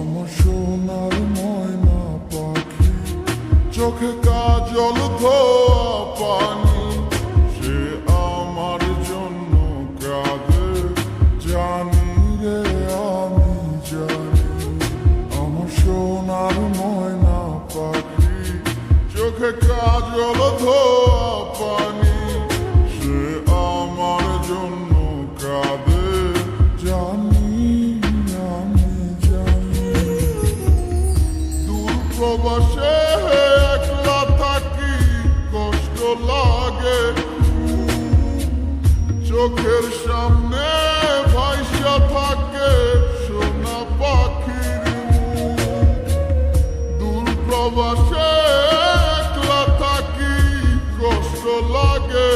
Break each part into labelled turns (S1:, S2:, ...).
S1: আমার সোনার ময়না পাখি, চোখে কাজল ধোয়া পানি, সে আমার জন্য কাঁদে জানি রে আমি জানি। আমার সোনার ময়না পাখি, চোখে কাজল ধোয়া পানি, সে আমার জন্য কাঁদে জানি আমি জানি। দূর প্রবাসে একলা থাকি, কষ্ট লাগে, চোখের সামনে ভাইসা থাকে সোনা পাখির মুখ। দূর প্রবাসে একলা থাকি, কষ্ট লাগে,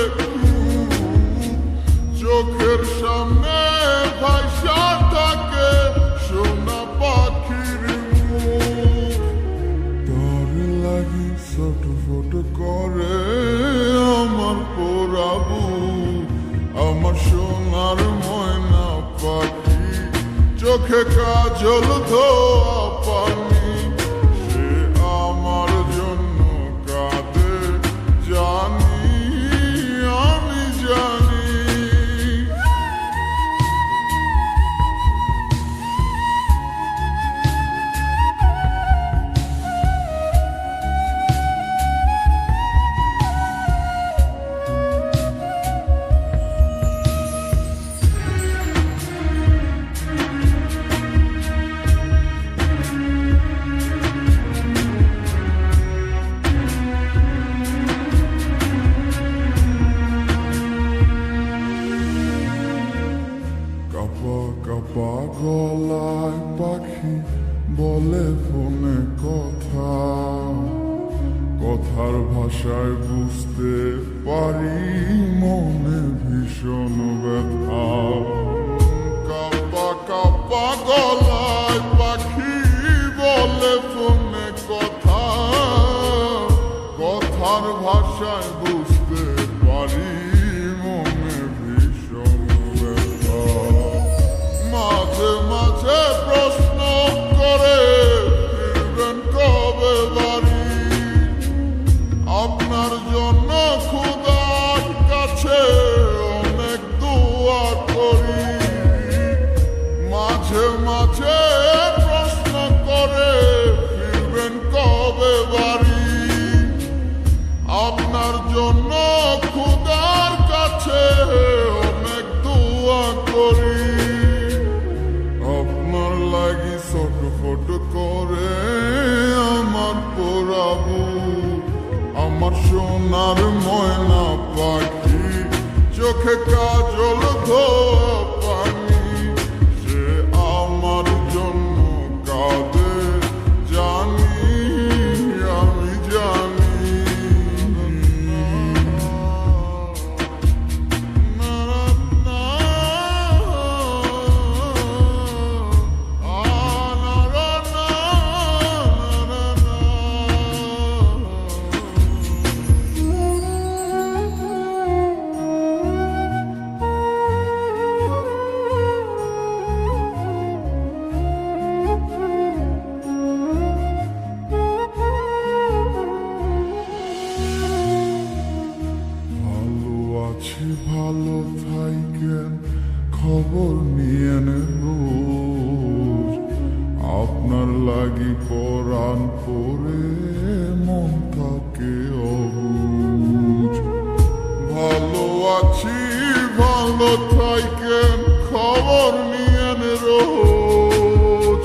S1: চোখের সামনে ভাইসা থাকে সোনা পাখির মুখ। তার লাগি ছটফট করে আমার পোড়াবু, আমার সোনার ময়না পাখি, চোখে কাজল ধোয়া পানি, সে আমার জন্য কাঁদে জানি আমি জানি। কাপা কাপা গলায় পাখি বলে ফোনে কথা, কথার ভাষায় বুঝতে পারি মনে ভীষণ ব্যথা। কাপা কাপা গলায় পাখি বলে ফোনে কথা, কথার ভাষায় বুঝতে পারি মনে ভীষণ ব্যথা। মাঝে মাঝে প্রশ্ন করে ফিরবেন কবে বাড়ি, আপনার জন্য খোদার কাছে অনেক দোয়া করি। মাঝে মাঝে প্রশ্ন করে ফিরবেন কবে বাড়ি, আপনার জন্য খোদার কাছে অনেক দোয়া করি। আপনার লাগি ছটফট করে আমার পোড়াবু, আমার সোনার ময়না পাখি, চোখে কাজল ধোয়া পানি, সে আমার জন্য কাঁদে জানি আমি জানি। ভালো থাইকেন, খবর নিয়েন রোজ, আপনার লাগি পরাণ করে মন থাকে অবুঝ। ভালো আছি ভালো থাইকেন, খবর নিয়েন রোজ,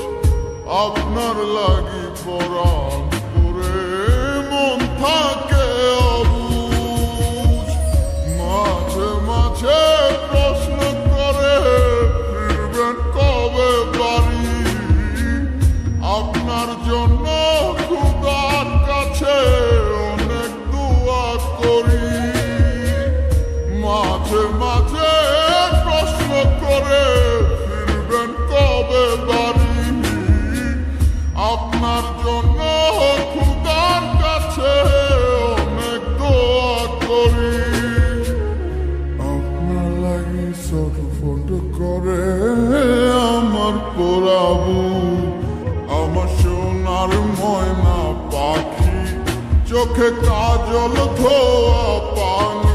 S1: আপনার লাগি পরাণ করে মন থাকে অবুঝ। মাঝে মাঝে প্রশ্ন করে ফিরবেন কবে বাড়ি, আপনার জন্য খোদার কাছে অনেক দোয়া করি। মাঝে মাঝে প্রশ্ন করে ফিরবেন কবে বাড়ি, আপনার জন্য খোদার কাছে অনেক দোয়া করি। আপনার লাগি ছটফট করে আমার পোড়াবু, চোখে কাজল ধোয়া পানি